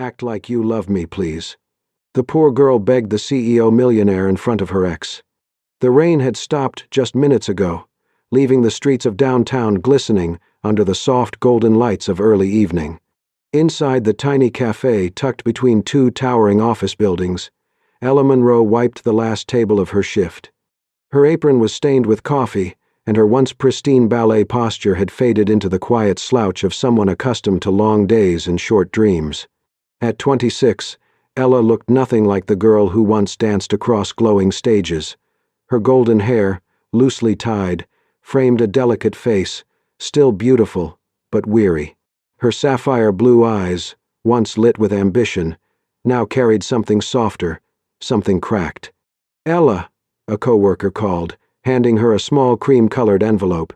Act like you love me, please." The poor girl begged the CEO millionaire in front of her ex. The rain had stopped just minutes ago, leaving the streets of downtown glistening under the soft golden lights of early evening. Inside the tiny cafe tucked between two towering office buildings, Ella Monroe wiped the last table of her shift. Her apron was stained with coffee, and her once pristine ballet posture had faded into the quiet slouch of someone accustomed to long days and short dreams. At 26, Ella looked nothing like the girl who once danced across glowing stages. Her golden hair, loosely tied, framed a delicate face, still beautiful, but weary. Her sapphire blue eyes, once lit with ambition, now carried something softer, something cracked. "Ella," a coworker called, handing her a small cream-colored envelope.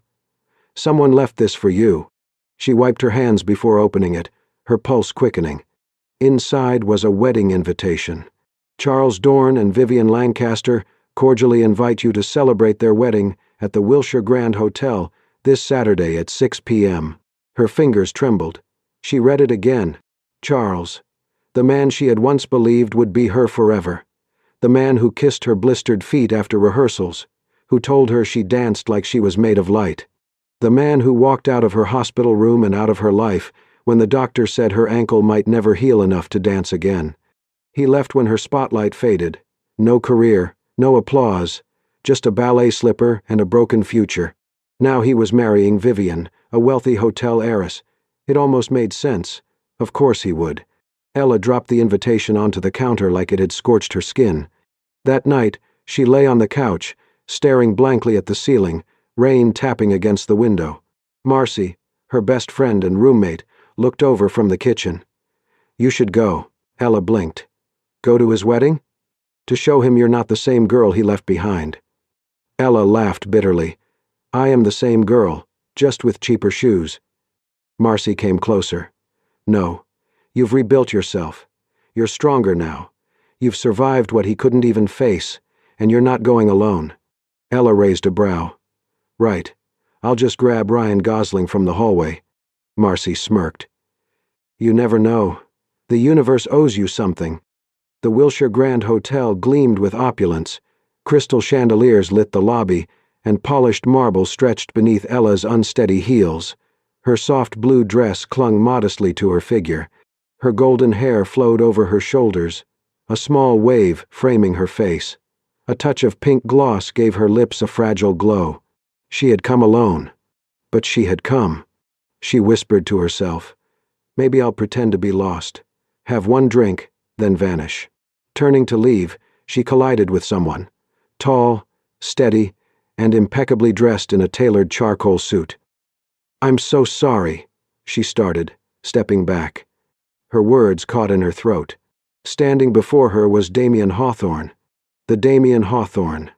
"Someone left this for you." She wiped her hands before opening it, her pulse quickening. Inside was a wedding invitation. "Charles Dorn and Vivian Lancaster cordially invite you to celebrate their wedding at the Wilshire Grand Hotel this Saturday at 6 p.m. Her fingers trembled. She read it again. Charles, the man she had once believed would be her forever. The man who kissed her blistered feet after rehearsals, who told her she danced like she was made of light. The man who walked out of her hospital room and out of her life when the doctor said her ankle might never heal enough to dance again. He left when her spotlight faded. No career, no applause, just a ballet slipper and a broken future. Now he was marrying Vivian, a wealthy hotel heiress. It almost made sense. Of course he would. Ella dropped the invitation onto the counter like it had scorched her skin. That night, she lay on the couch, staring blankly at the ceiling, rain tapping against the window. Marcy, her best friend and roommate, looked over from the kitchen. "You should go," Ella blinked. "Go to his wedding?" "To show him you're not the same girl he left behind." Ella laughed bitterly. "I am the same girl, just with cheaper shoes." Marcy came closer. "No, you've rebuilt yourself. You're stronger now. You've survived what he couldn't even face, and you're not going alone." Ella raised a brow. "Right. I'll just grab Ryan Gosling from the hallway." Marcy smirked. "You never know. The universe owes you something." The Wilshire Grand Hotel gleamed with opulence. Crystal chandeliers lit the lobby, and polished marble stretched beneath Ella's unsteady heels. Her soft blue dress clung modestly to her figure. Her golden hair flowed over her shoulders, a small wave framing her face. A touch of pink gloss gave her lips a fragile glow. She had come alone. But she had come. She whispered to herself, "Maybe I'll pretend to be lost. Have one drink, then vanish." Turning to leave, she collided with someone. Tall, steady, and impeccably dressed in a tailored charcoal suit. "I'm so sorry," she started, stepping back. Her words caught in her throat. Standing before her was Damien Hawthorne. The Damien Hawthorne,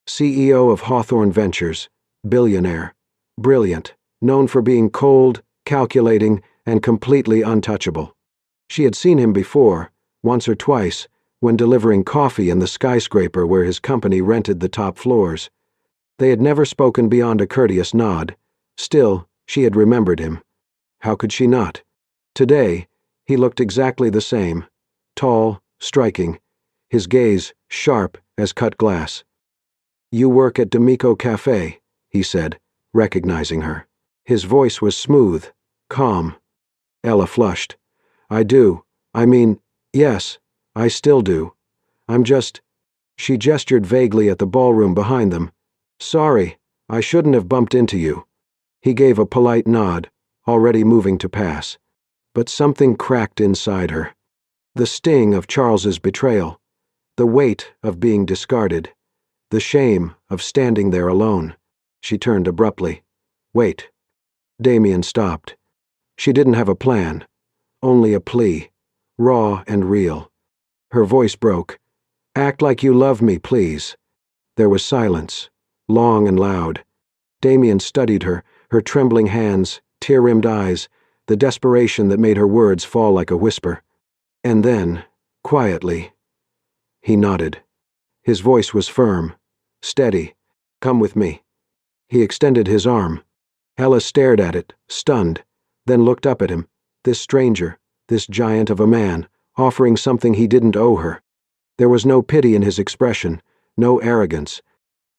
CEO of Hawthorne Ventures, billionaire, brilliant, known for being cold, calculating, and completely untouchable. She had seen him before, once or twice, when delivering coffee in the skyscraper where his company rented the top floors. They had never spoken beyond a courteous nod. Still, she had remembered him. How could she not? Today, he looked exactly the same. Tall, striking, his gaze sharp as cut glass. "You work at D'Amico Cafe," he said, recognizing her. His voice was smooth, calm. Ella flushed. "I do. I mean, yes, I still do. I'm just—" She gestured vaguely at the ballroom behind them. "Sorry, I shouldn't have bumped into you." He gave a polite nod, already moving to pass. But something cracked inside her. The sting of Charles's betrayal. The weight of being discarded. The shame of standing there alone. She turned abruptly. "Wait." Damien stopped. She didn't have a plan. Only a plea. Raw and real. Her voice broke. "Act like you love me, please." There was silence, long and loud. Damien studied her, her trembling hands, tear-rimmed eyes, the desperation that made her words fall like a whisper. And then, quietly, he nodded. His voice was firm, steady. "Come with me." He extended his arm. Ella stared at it, stunned, then looked up at him, this stranger, this giant of a man, offering something he didn't owe her. There was no pity in his expression, no arrogance,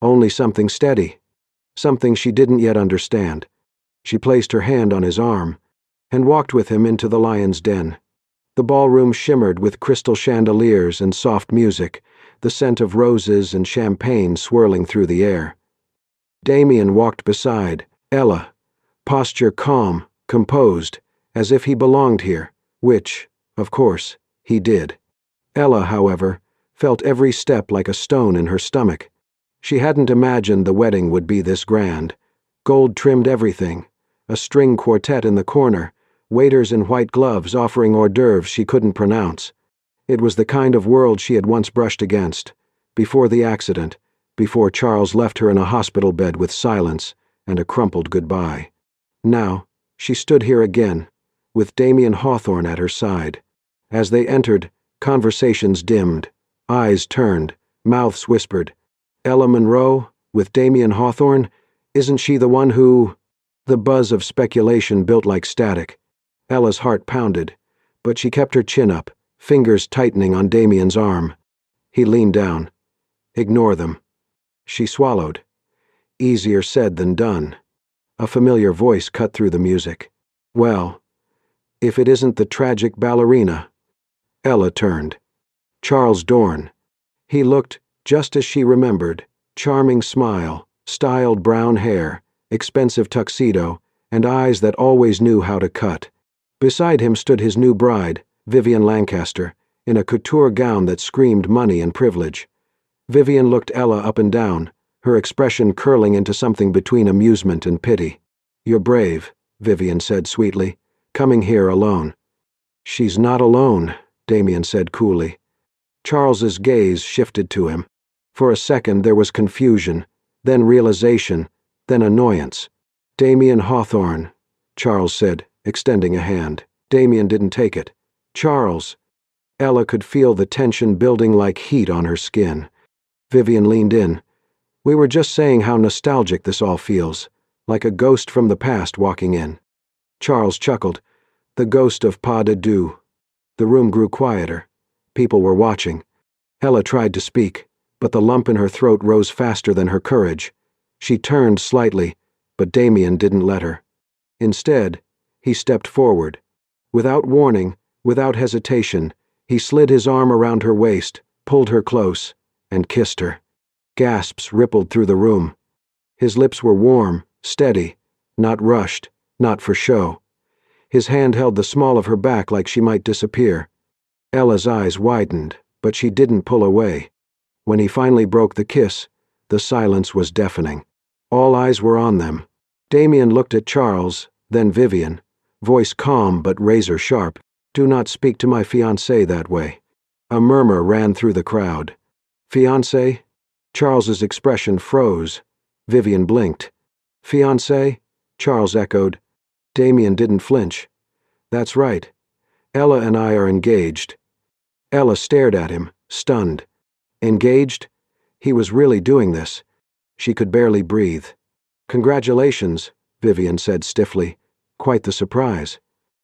only something steady, something she didn't yet understand. She placed her hand on his arm and walked with him into the lion's den. The ballroom shimmered with crystal chandeliers and soft music, the scent of roses and champagne swirling through the air. Damien walked beside Ella, posture calm, composed, as if he belonged here, which, of course, he did. Ella, however, felt every step like a stone in her stomach. She hadn't imagined the wedding would be this grand. Gold-trimmed everything, a string quartet in the corner, waiters in white gloves offering hors d'oeuvres she couldn't pronounce. It was the kind of world she had once brushed against, before the accident, before Charles left her in a hospital bed with silence and a crumpled goodbye. Now, she stood here again, with Damien Hawthorne at her side. As they entered, conversations dimmed, eyes turned, mouths whispered. Ella Monroe, with Damien Hawthorne, isn't she the one who... The buzz of speculation built like static. Ella's heart pounded, but she kept her chin up, fingers tightening on Damien's arm. He leaned down. Ignore them. She swallowed. Easier said than done. A familiar voice cut through the music. Well, if it isn't the tragic ballerina. Ella turned. Charles Dorn. He looked just as she remembered, charming smile, styled brown hair, expensive tuxedo, and eyes that always knew how to cut. Beside him stood his new bride, Vivian Lancaster, in a couture gown that screamed money and privilege. Vivian looked Ella up and down, her expression curling into something between amusement and pity. You're brave, Vivian said sweetly, coming here alone. She's not alone, Damien said coolly. Charles's gaze shifted to him. For a second there was confusion, then realization, then annoyance. Damien Hawthorne, Charles said, extending a hand. Damien didn't take it. Charles. Ella could feel the tension building like heat on her skin. Vivian leaned in. We were just saying how nostalgic this all feels, like a ghost from the past walking in. Charles chuckled. The ghost of Pas de Deux. The room grew quieter. People were watching. Ella tried to speak, but the lump in her throat rose faster than her courage. She turned slightly, but Damien didn't let her. Instead, he stepped forward. Without warning, without hesitation, he slid his arm around her waist, pulled her close, and kissed her. Gasps rippled through the room. His lips were warm, steady, not rushed, not for show. His hand held the small of her back like she might disappear. Ella's eyes widened, but she didn't pull away. When he finally broke the kiss, the silence was deafening. All eyes were on them. Damien looked at Charles, then Vivian, voice calm but razor-sharp. Do not speak to my fiancé that way. A murmur ran through the crowd. Fiancé? Charles's expression froze. Vivian blinked. Fiancé? Charles echoed. Damien didn't flinch. That's right. Ella and I are engaged. Ella stared at him, stunned. Engaged? He was really doing this. She could barely breathe. Congratulations, Vivian said stiffly. Quite the surprise.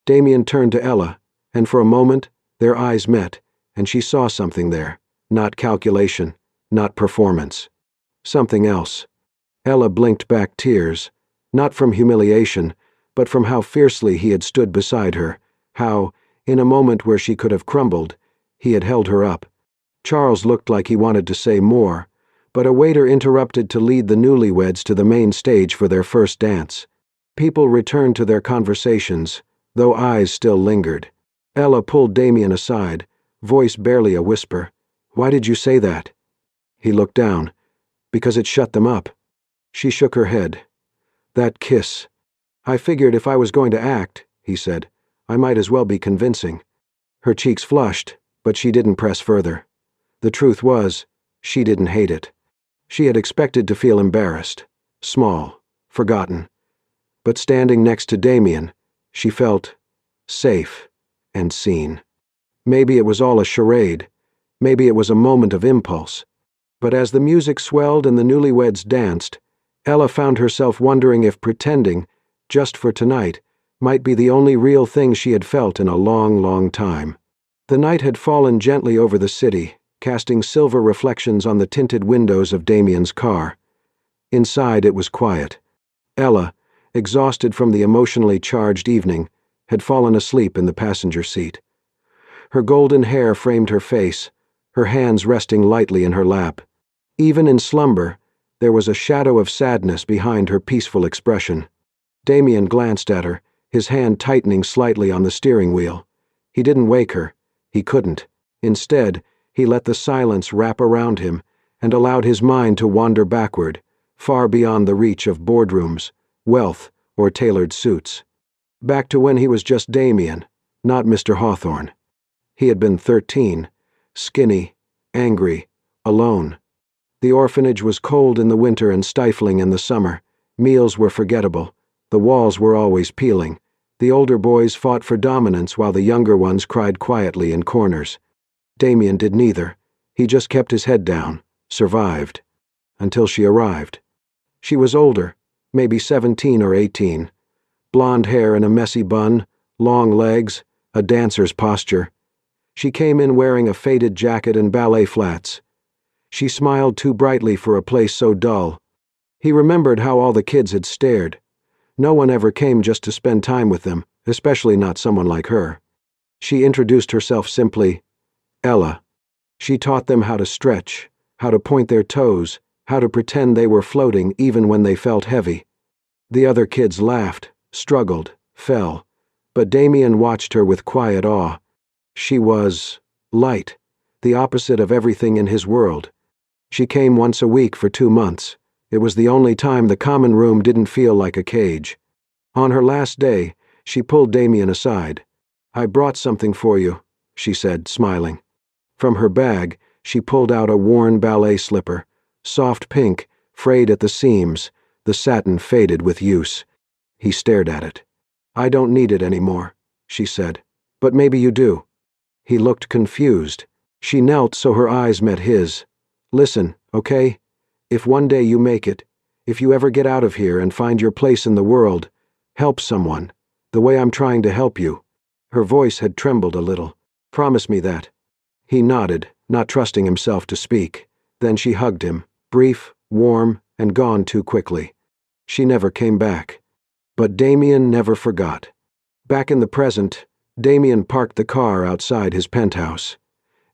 Damien turned to Ella, and for a moment, their eyes met, and she saw something there. Not calculation, not performance. Something else. Ella blinked back tears, not from humiliation, but from how fiercely he had stood beside her, how, in a moment where she could have crumbled, he had held her up. Charles looked like he wanted to say more, but a waiter interrupted to lead the newlyweds to the main stage for their first dance. People returned to their conversations, though eyes still lingered. Ella pulled Damien aside, voice barely a whisper. Why did you say that? He looked down. Because it shut them up. She shook her head. That kiss. I figured if I was going to act, he said, I might as well be convincing. Her cheeks flushed, but she didn't press further. The truth was, she didn't hate it. She had expected to feel embarrassed, small, forgotten. But standing next to Damien, she felt safe and seen. Maybe it was all a charade. Maybe it was a moment of impulse. But as the music swelled and the newlyweds danced, Ella found herself wondering if pretending, just for tonight, might be the only real thing she had felt in a long, long time. The night had fallen gently over the city, casting silver reflections on the tinted windows of Damien's car. Inside it was quiet. Ella, exhausted from the emotionally charged evening, had fallen asleep in the passenger seat. Her golden hair framed her face, her hands resting lightly in her lap. Even in slumber, there was a shadow of sadness behind her peaceful expression. Damien glanced at her, his hand tightening slightly on the steering wheel. He didn't wake her. He couldn't. Instead, he let the silence wrap around him and allowed his mind to wander backward, far beyond the reach of boardrooms, wealth, or tailored suits. Back to when he was just Damien, not Mr. Hawthorne. He had been 13, skinny, angry, alone. The orphanage was cold in the winter and stifling in the summer. Meals were forgettable. The walls were always peeling. The older boys fought for dominance while the younger ones cried quietly in corners. Damien did neither. He just kept his head down, survived. Until she arrived. She was older, maybe 17 or 18. Blonde hair in a messy bun, long legs, a dancer's posture. She came in wearing a faded jacket and ballet flats. She smiled too brightly for a place so dull. He remembered how all the kids had stared. No one ever came just to spend time with them, especially not someone like her. She introduced herself simply, Ella. She taught them how to stretch, how to point their toes, how to pretend they were floating even when they felt heavy. The other kids laughed, struggled, fell, but Damien watched her with quiet awe. She was light, the opposite of everything in his world. She came once a week for 2 months. It was the only time the common room didn't feel like a cage. On her last day, she pulled Damien aside. I brought something for you, she said, smiling. From her bag, she pulled out a worn ballet slipper, soft pink, frayed at the seams, the satin faded with use. He stared at it. I don't need it anymore, she said. But maybe you do. He looked confused. She knelt so her eyes met his. Listen, okay? If one day you make it, if you ever get out of here and find your place in the world, help someone, the way I'm trying to help you. Her voice had trembled a little. Promise me that. He nodded, not trusting himself to speak. Then she hugged him, brief, warm, and gone too quickly. She never came back. But Damien never forgot. Back in the present, Damien parked the car outside his penthouse.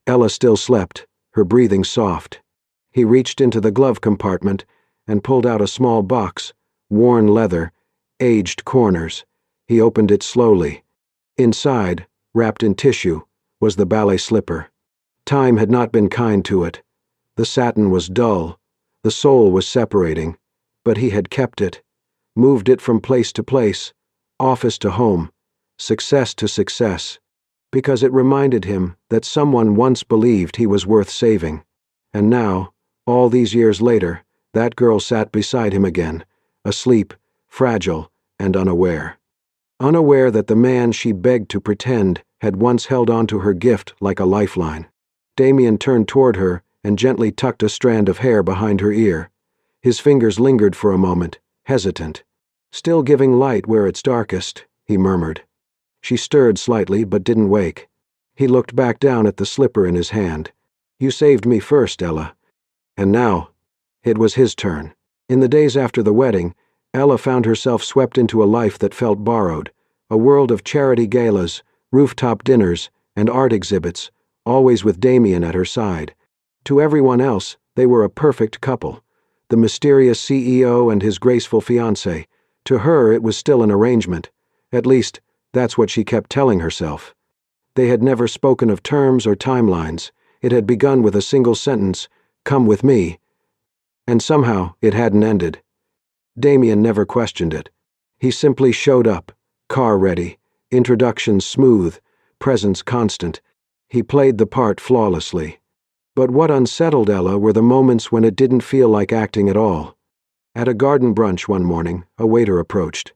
Ella still slept, her breathing soft. He reached into the glove compartment and pulled out a small box, worn leather, aged corners. He opened it slowly. Inside, wrapped in tissue, was the ballet slipper. Time had not been kind to it. The satin was dull. The sole was separating. But he had kept it, moved it from place to place, office to home, success to success, because it reminded him that someone once believed he was worth saving. And now, all these years later, that girl sat beside him again, asleep, fragile, and unaware. Unaware that the man she begged to pretend had once held onto her gift like a lifeline. Damien turned toward her and gently tucked a strand of hair behind her ear. His fingers lingered for a moment, hesitant. Still giving light where it's darkest, he murmured. She stirred slightly but didn't wake. He looked back down at the slipper in his hand. You saved me first, Ella. And now, it was his turn. In the days after the wedding, Ella found herself swept into a life that felt borrowed, a world of charity galas, rooftop dinners, and art exhibits, always with Damien at her side. To everyone else, they were a perfect couple. The mysterious CEO and his graceful fiancé. To her, it was still an arrangement. At least, that's what she kept telling herself. They had never spoken of terms or timelines. It had begun with a single sentence, "Come with me." And somehow, it hadn't ended. Damien never questioned it. He simply showed up, car ready, introductions smooth, presence constant. He played the part flawlessly. But what unsettled Ella were the moments when it didn't feel like acting at all. At a garden brunch one morning, a waiter approached.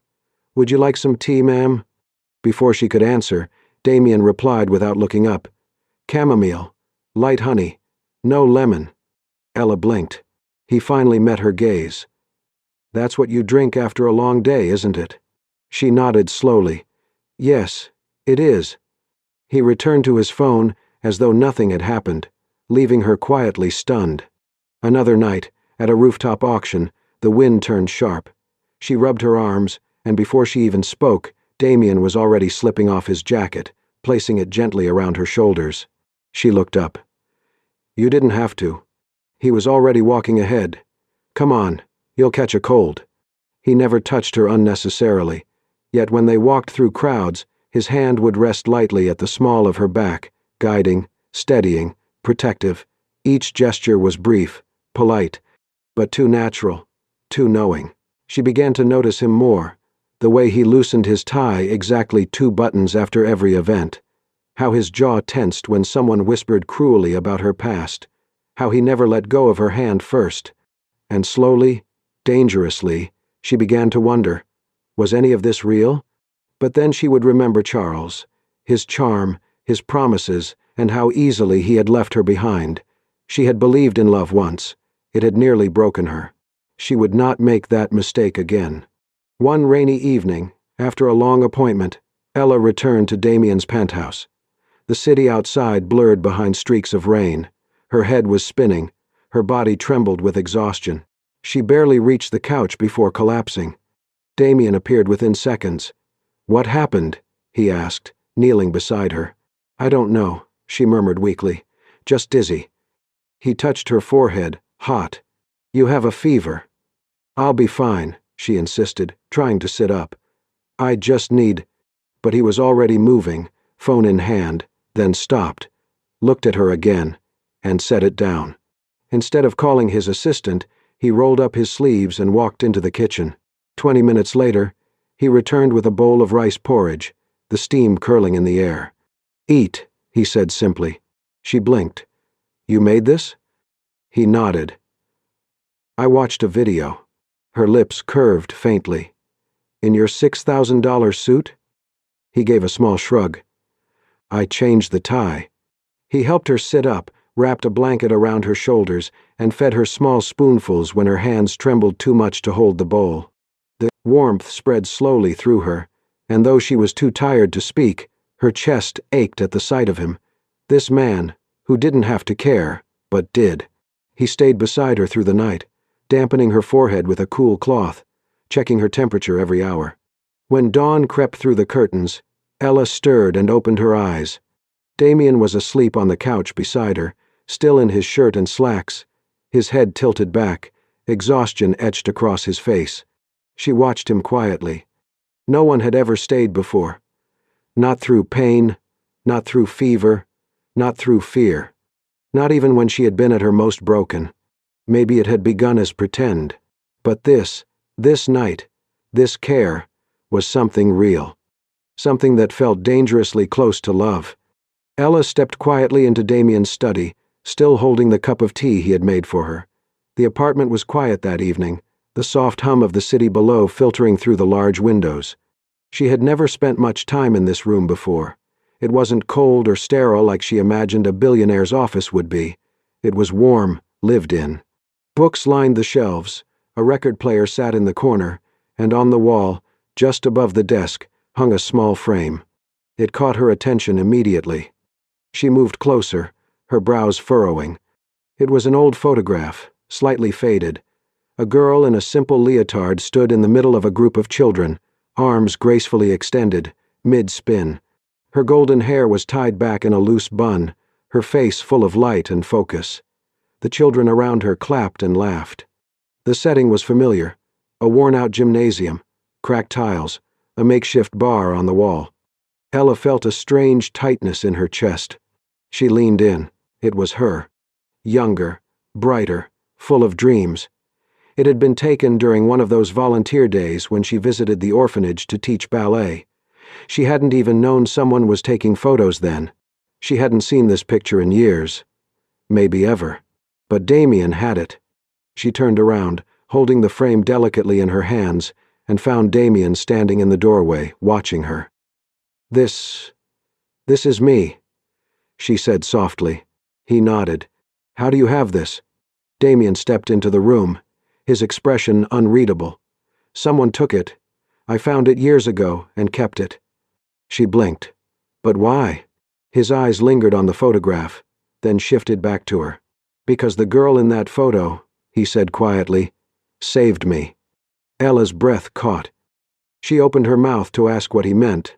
"Would you like some tea, ma'am?" Before she could answer, Damien replied without looking up. "Chamomile, light honey, no lemon." Ella blinked. He finally met her gaze. "That's what you drink after a long day, isn't it?" She nodded slowly. Yes, it is. He returned to his phone as though nothing had happened, leaving her quietly stunned. Another night, at a rooftop auction, the wind turned sharp. She rubbed her arms, and before she even spoke, Damien was already slipping off his jacket, placing it gently around her shoulders. She looked up. You didn't have to. He was already walking ahead. Come on, you'll catch a cold. He never touched her unnecessarily, yet when they walked through crowds, his hand would rest lightly at the small of her back, guiding, steadying, protective. Each gesture was brief, polite, but too natural, too knowing. She began to notice him more, the way he loosened his tie exactly 2 buttons after every event, how his jaw tensed when someone whispered cruelly about her past, how he never let go of her hand first. And slowly, dangerously, she began to wonder, was any of this real? But then she would remember Charles, his charm, his promises, and how easily he had left her behind. She had believed in love once. It had nearly broken her. She would not make that mistake again. One rainy evening, after a long appointment, Ella returned to Damien's penthouse. The city outside blurred behind streaks of rain. Her head was spinning. Her body trembled with exhaustion. She barely reached the couch before collapsing. Damien appeared within seconds. What happened? He asked, kneeling beside her. I don't know, she murmured weakly. Just dizzy. He touched her forehead, hot. You have a fever. I'll be fine, she insisted, trying to sit up. I just need... But he was already moving, phone in hand, then stopped, looked at her again, and set it down. Instead of calling his assistant, he rolled up his sleeves and walked into the kitchen. 20 minutes later, he returned with a bowl of rice porridge, the steam curling in the air. Eat, he said simply. She blinked. You made this? He nodded. I watched a video. Her lips curved faintly. In your $6,000 suit? He gave a small shrug. I changed the tie. He helped her sit up, wrapped a blanket around her shoulders, and fed her small spoonfuls when her hands trembled too much to hold the bowl. The warmth spread slowly through her, and though she was too tired to speak, her chest ached at the sight of him. This man, who didn't have to care, but did. He stayed beside her through the night, dampening her forehead with a cool cloth, checking her temperature every hour. When dawn crept through the curtains, Ella stirred and opened her eyes. Damien was asleep on the couch beside her, still in his shirt and slacks, his head tilted back, exhaustion etched across his face. She watched him quietly. No one had ever stayed before. Not through pain, not through fever, not through fear. Not even when she had been at her most broken. Maybe it had begun as pretend. But this night, this care, was something real. Something that felt dangerously close to love. Ella stepped quietly into Damien's study, still holding the cup of tea he had made for her. The apartment was quiet that evening, the soft hum of the city below filtering through the large windows. She had never spent much time in this room before. It wasn't cold or sterile like she imagined a billionaire's office would be. It was warm, lived in. Books lined the shelves, a record player sat in the corner, and on the wall, just above the desk, hung a small frame. It caught her attention immediately. She moved closer, her brows furrowing. It was an old photograph, slightly faded. A girl in a simple leotard stood in the middle of a group of children, arms gracefully extended, mid-spin. Her golden hair was tied back in a loose bun, her face full of light and focus. The children around her clapped and laughed. The setting was familiar, a worn-out gymnasium, cracked tiles, a makeshift bar on the wall. Ella felt a strange tightness in her chest. She leaned in. It was her. Younger, brighter, full of dreams. It had been taken during one of those volunteer days when she visited the orphanage to teach ballet. She hadn't even known someone was taking photos then. She hadn't seen this picture in years. Maybe ever. But Damien had it. She turned around, holding the frame delicately in her hands, and found Damien standing in the doorway, watching her. This is me, she said softly. He nodded. How do you have this? Damien stepped into the room, his expression unreadable. Someone took it. I found it years ago and kept it." She blinked. "But why?" His eyes lingered on the photograph, then shifted back to her. "Because the girl in that photo," he said quietly, "saved me." Ella's breath caught. She opened her mouth to ask what he meant,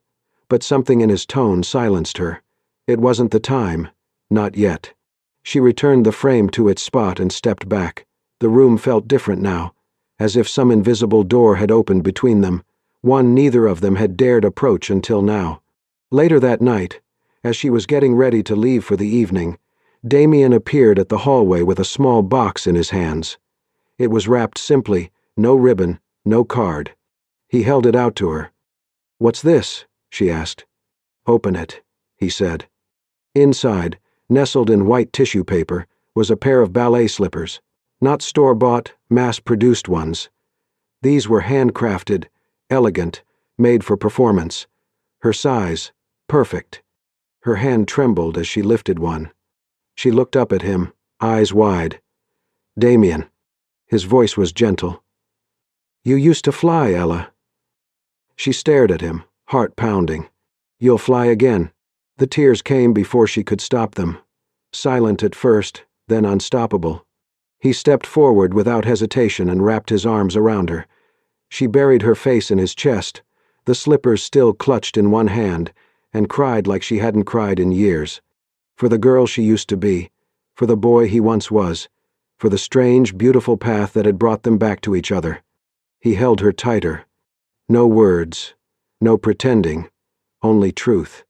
but something in his tone silenced her. It wasn't the time. Not yet. She returned the frame to its spot and stepped back. The room felt different now, as if some invisible door had opened between them, one neither of them had dared approach until now. Later that night, as she was getting ready to leave for the evening, Damien appeared at the hallway with a small box in his hands. It was wrapped simply, no ribbon, no card. He held it out to her. "What's this?" she asked. "Open it," he said. Inside, nestled in white tissue paper, was a pair of ballet slippers, not store-bought, mass-produced ones. These were handcrafted, elegant, made for performance. Her size, perfect. Her hand trembled as she lifted one. She looked up at him, eyes wide. "Damien." His voice was gentle. "You used to fly, Ella." She stared at him, heart pounding. "You'll fly again." The tears came before she could stop them. Silent at first, then unstoppable. He stepped forward without hesitation and wrapped his arms around her. She buried her face in his chest, the slippers still clutched in one hand, and cried like she hadn't cried in years. For the girl she used to be, for the boy he once was, for the strange, beautiful path that had brought them back to each other. He held her tighter. No words, no pretending, only truth.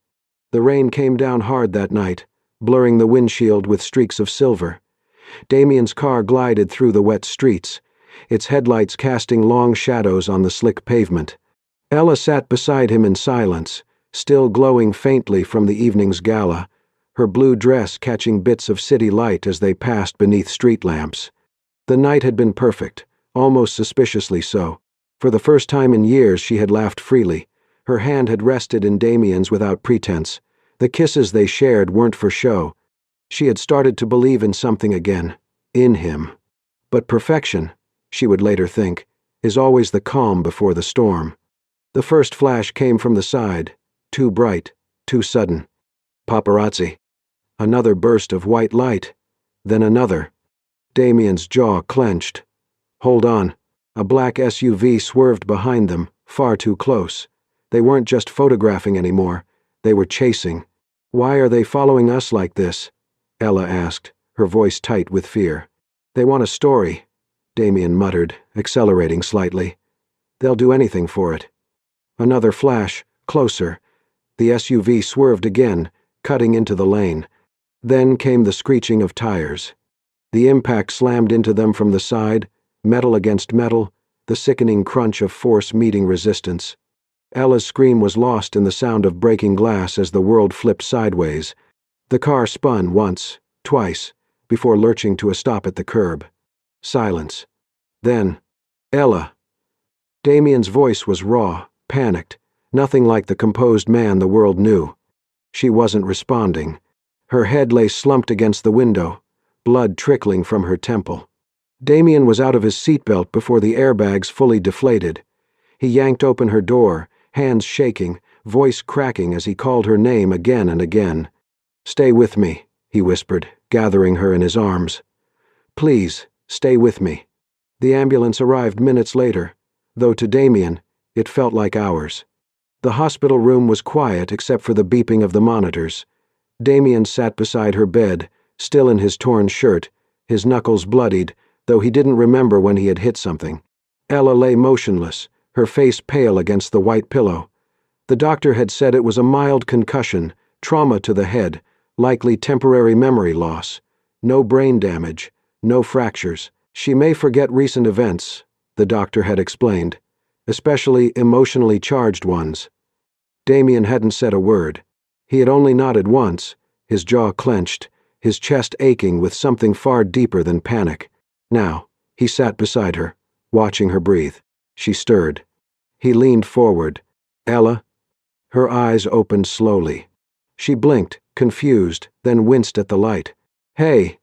The rain came down hard that night, blurring the windshield with streaks of silver. Damien's car glided through the wet streets, its headlights casting long shadows on the slick pavement. Ella sat beside him in silence, still glowing faintly from the evening's gala, her blue dress catching bits of city light as they passed beneath street lamps. The night had been perfect, almost suspiciously so. For the first time in years she had laughed freely. Her hand had rested in Damien's without pretense. The kisses they shared weren't for show. She had started to believe in something again, in him. But perfection, she would later think, is always the calm before the storm. The first flash came from the side, too bright, too sudden. Paparazzi. Another burst of white light. Then another. Damien's jaw clenched. "Hold on." A black SUV swerved behind them, far too close. They weren't just photographing anymore. They were chasing. "Why are they following us like this?" Ella asked, her voice tight with fear. "They want a story," Damien muttered, accelerating slightly. "They'll do anything for it." Another flash, closer. The SUV swerved again, cutting into the lane. Then came the screeching of tires. The impact slammed into them from the side, metal against metal, the sickening crunch of force meeting resistance. Ella's scream was lost in the sound of breaking glass as the world flipped sideways. The car spun once, twice, before lurching to a stop at the curb. Silence. Then, "Ella." Damien's voice was raw, panicked, nothing like the composed man the world knew. She wasn't responding. Her head lay slumped against the window, blood trickling from her temple. Damien was out of his seatbelt before the airbags fully deflated. He yanked open her door, hands shaking, voice cracking as he called her name again and again. "Stay with me," he whispered, gathering her in his arms. "Please, stay with me." The ambulance arrived minutes later, though to Damien, it felt like hours. The hospital room was quiet except for the beeping of the monitors. Damien sat beside her bed, still in his torn shirt, his knuckles bloodied, though he didn't remember when he had hit something. Ella lay motionless, her face pale against the white pillow. The doctor had said it was a mild concussion, trauma to the head, likely temporary memory loss. No brain damage, no fractures. She may forget recent events, the doctor had explained, especially emotionally charged ones. Damien hadn't said a word. He had only nodded once, his jaw clenched, his chest aching with something far deeper than panic. Now, he sat beside her, watching her breathe. She stirred. He leaned forward. "Ella?" Her eyes opened slowly. She blinked, confused, then winced at the light. "Hey,"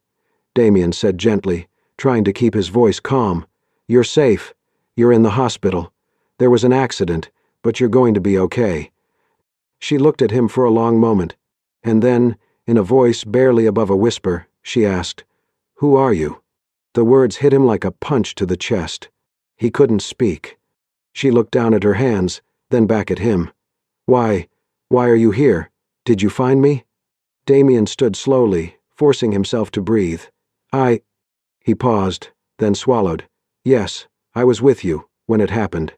Damien said gently, trying to keep his voice calm. "You're safe. You're in the hospital. There was an accident, but you're going to be okay." She looked at him for a long moment, and then, in a voice barely above a whisper, she asked, "Who are you?" The words hit him like a punch to the chest. He couldn't speak. She looked down at her hands, then back at him. Why are you here? Did you find me?" Damien stood slowly, forcing himself to breathe. He paused, then swallowed. "Yes, I was with you, when it happened."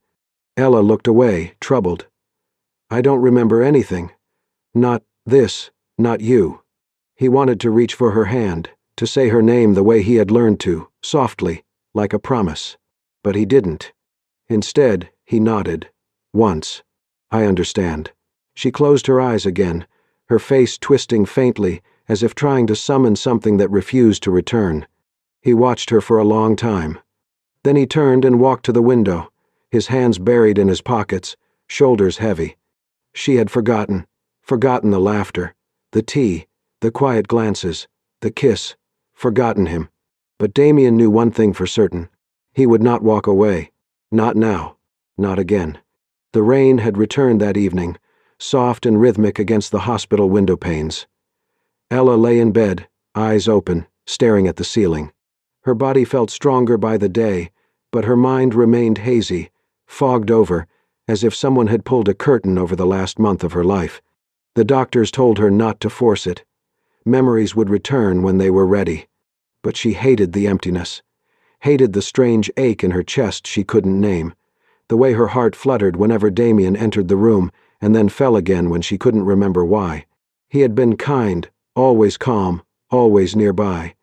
Ella looked away, troubled. "I don't remember anything. Not this, not you." He wanted to reach for her hand, to say her name the way he had learned to, softly, like a promise. But he didn't. Instead, he nodded. Once. "I understand." She closed her eyes again, her face twisting faintly, as if trying to summon something that refused to return. He watched her for a long time. Then he turned and walked to the window, his hands buried in his pockets, shoulders heavy. She had forgotten the laughter, the tea, the quiet glances, the kiss, forgotten him. But Damien knew one thing for certain. He would not walk away. Not now. Not again. The rain had returned that evening, soft and rhythmic against the hospital window panes. Ella lay in bed, eyes open, staring at the ceiling. Her body felt stronger by the day, but her mind remained hazy, fogged over, as if someone had pulled a curtain over the last month of her life. The doctors told her not to force it. Memories would return when they were ready. But she hated the emptiness, hated the strange ache in her chest she couldn't name, the way her heart fluttered whenever Damien entered the room and then fell again when she couldn't remember why. He had been kind, always calm, always nearby.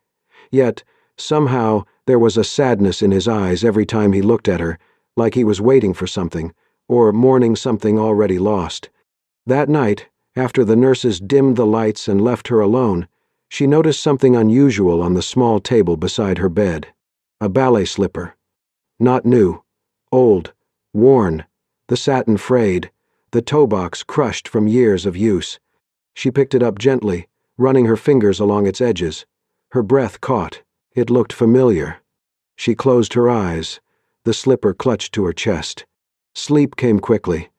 Yet, somehow, there was a sadness in his eyes every time he looked at her, like he was waiting for something, or mourning something already lost. That night, after the nurses dimmed the lights and left her alone, she noticed something unusual on the small table beside her bed. A ballet slipper. Not new. Old. Worn. The satin frayed. The toe box crushed from years of use. She picked it up gently, running her fingers along its edges. Her breath caught. It looked familiar. She closed her eyes. The slipper clutched to her chest. Sleep came quickly,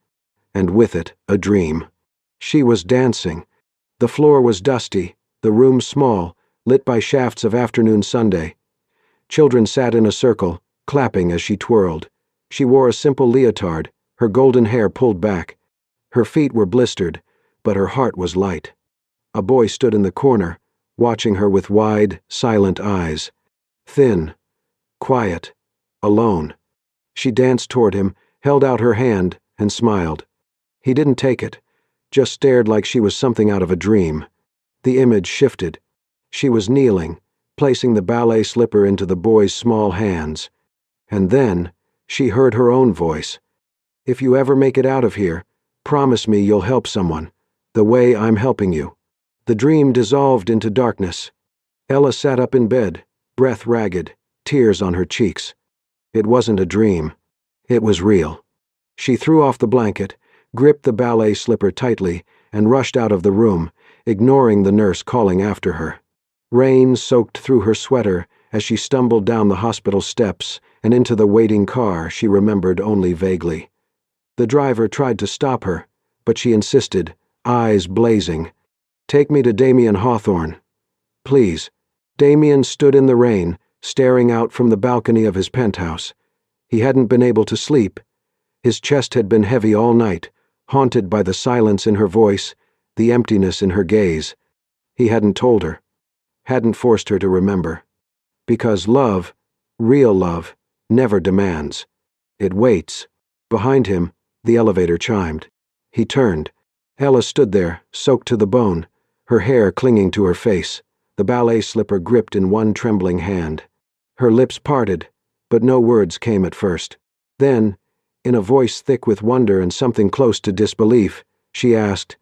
and with it, a dream. She was dancing. The floor was dusty, the room small, lit by shafts of afternoon Sunday. Children sat in a circle, clapping as she twirled. She wore a simple leotard, her golden hair pulled back. Her feet were blistered, but her heart was light. A boy stood in the corner, watching her with wide, silent eyes. Thin, quiet, alone. She danced toward him, held out her hand, and smiled. He didn't take it, just stared like she was something out of a dream. The image shifted. She was kneeling, placing the ballet slipper into the boy's small hands. And then, she heard her own voice. "If you ever make it out of here, promise me you'll help someone, the way I'm helping you." The dream dissolved into darkness. Ella sat up in bed, breath ragged, tears on her cheeks. It wasn't a dream. It was real. She threw off the blanket, gripped the ballet slipper tightly, and rushed out of the room, ignoring the nurse calling after her. Rain soaked through her sweater as she stumbled down the hospital steps and into the waiting car she remembered only vaguely. The driver tried to stop her, but she insisted, eyes blazing. "Take me to Damien Hawthorne. Please." Damien stood in the rain, staring out from the balcony of his penthouse. He hadn't been able to sleep. His chest had been heavy all night, haunted by the silence in her voice, the emptiness in her gaze. He hadn't told her, hadn't forced her to remember. Because love, real love, never demands. It waits. Behind him, the elevator chimed. He turned. Ella stood there, soaked to the bone, her hair clinging to her face, the ballet slipper gripped in one trembling hand. Her lips parted, but no words came at first. Then, in a voice thick with wonder and something close to disbelief, she asked,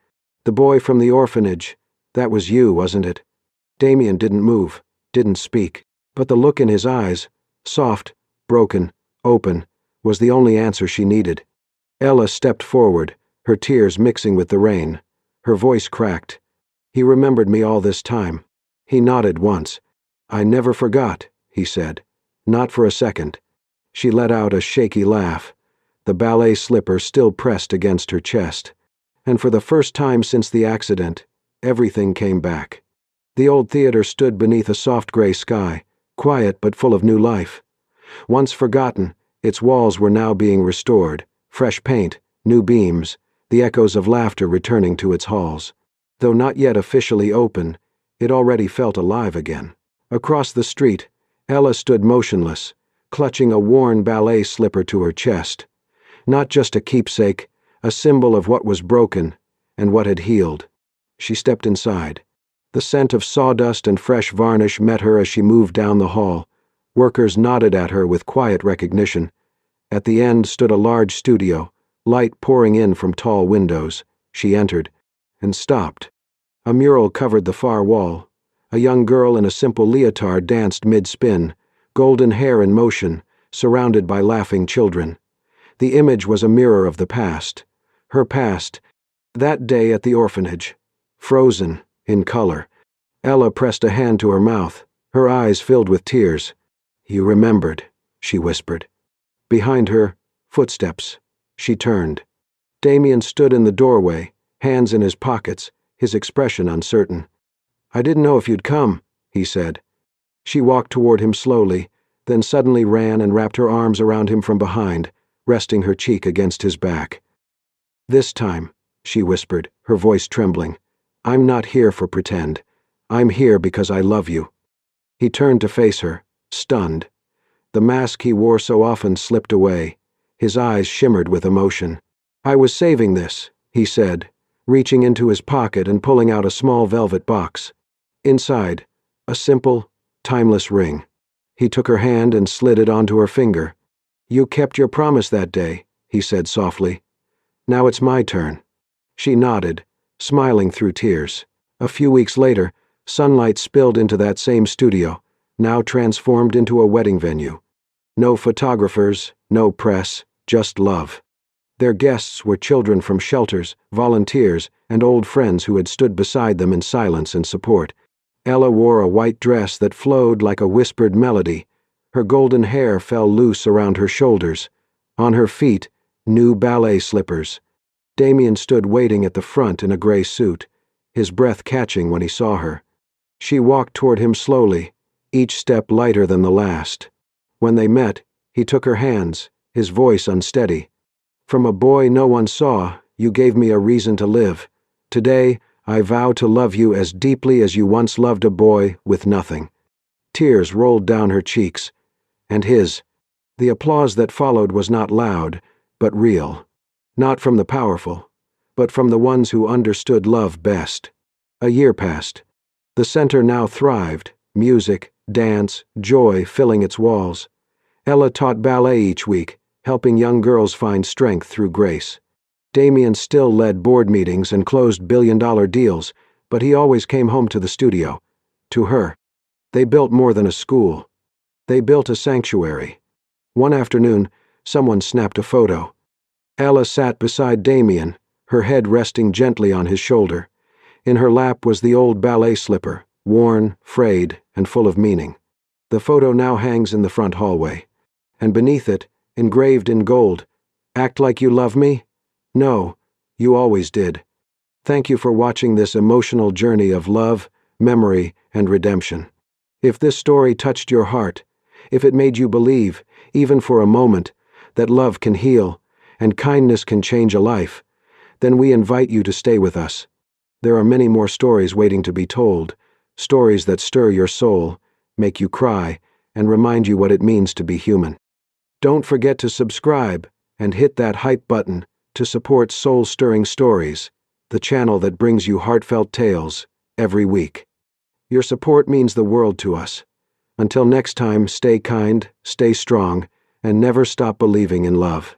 "The boy from the orphanage, that was you, wasn't it?" Damien didn't move, didn't speak, but the look in his eyes, soft, broken, open, was the only answer she needed. Ella stepped forward, her tears mixing with the rain. Her voice cracked. "He remembered me all this time." He nodded once. "I never forgot," he said. "Not for a second." She let out a shaky laugh. the ballet slipper still pressed against her chest. And for the first time since the accident, everything came back. The old theater stood beneath a soft gray sky, quiet but full of new life. Once forgotten, its walls were now being restored, fresh paint, new beams, the echoes of laughter returning to its halls. Though not yet officially open, it already felt alive again. Across the street, Ella stood motionless, clutching a worn ballet slipper to her chest. Not just a keepsake, a symbol of what was broken and what had healed. She stepped inside. The scent of sawdust and fresh varnish met her as she moved down the hall. Workers nodded at her with quiet recognition. At the end stood a large studio, light pouring in from tall windows. She entered and stopped. A mural covered the far wall. A young girl in a simple leotard danced mid-spin, golden hair in motion, surrounded by laughing children. The image was a mirror of the past. Her past, that day at the orphanage, frozen in color. Ella pressed a hand to her mouth, her eyes filled with tears. "You remembered," she whispered. Behind her, footsteps. She turned. Damien stood in the doorway, hands in his pockets, his expression uncertain. "I didn't know if you'd come," he said. She walked toward him slowly, then suddenly ran and wrapped her arms around him from behind, resting her cheek against his back. "This time," she whispered, her voice trembling, "I'm not here for pretend. I'm here because I love you." He turned to face her, stunned. The mask he wore so often slipped away. His eyes shimmered with emotion. "I was saving this," he said, reaching into his pocket and pulling out a small velvet box. Inside, a simple, timeless ring. He took her hand and slid it onto her finger. "You kept your promise that day," he said softly. "Now it's my turn." She nodded, smiling through tears. A few weeks later, sunlight spilled into that same studio, now transformed into a wedding venue. No photographers, no press, just love. Their guests were children from shelters, volunteers, and old friends who had stood beside them in silence and support. Ella wore a white dress that flowed like a whispered melody. Her golden hair fell loose around her shoulders. On her feet, new ballet slippers. Damien stood waiting at the front in a gray suit, his breath catching when he saw her. She walked toward him slowly, each step lighter than the last. When they met, he took her hands, his voice unsteady. "From a boy no one saw, you gave me a reason to live. Today, I vow to love you as deeply as you once loved a boy with nothing." Tears rolled down her cheeks, and his. The applause that followed was not loud, but real. Not from the powerful, but from the ones who understood love best. A year passed. The center now thrived, music, dance, joy filling its walls. Ella taught ballet each week, helping young girls find strength through grace. Damien still led board meetings and closed billion-dollar deals, but he always came home to the studio. To her. They built more than a school. They built a sanctuary. One afternoon, someone snapped a photo. Ella sat beside Damien, her head resting gently on his shoulder. In her lap was the old ballet slipper, worn, frayed, and full of meaning. The photo now hangs in the front hallway. And beneath it, engraved in gold, "Act like you love me? No, you always did. Thank you for watching this emotional journey of love, memory, and redemption. If this story touched your heart, if it made you believe, even for a moment, that love can heal and kindness can change a life, then we invite you to stay with us. There are many more stories waiting to be told, stories that stir your soul, make you cry, and remind you what it means to be human. Don't forget to subscribe and hit that hype button to support soul-stirring stories, the channel that brings you heartfelt tales every week. Your support means the world to us. Until next time, stay kind, stay strong, and never stop believing in love.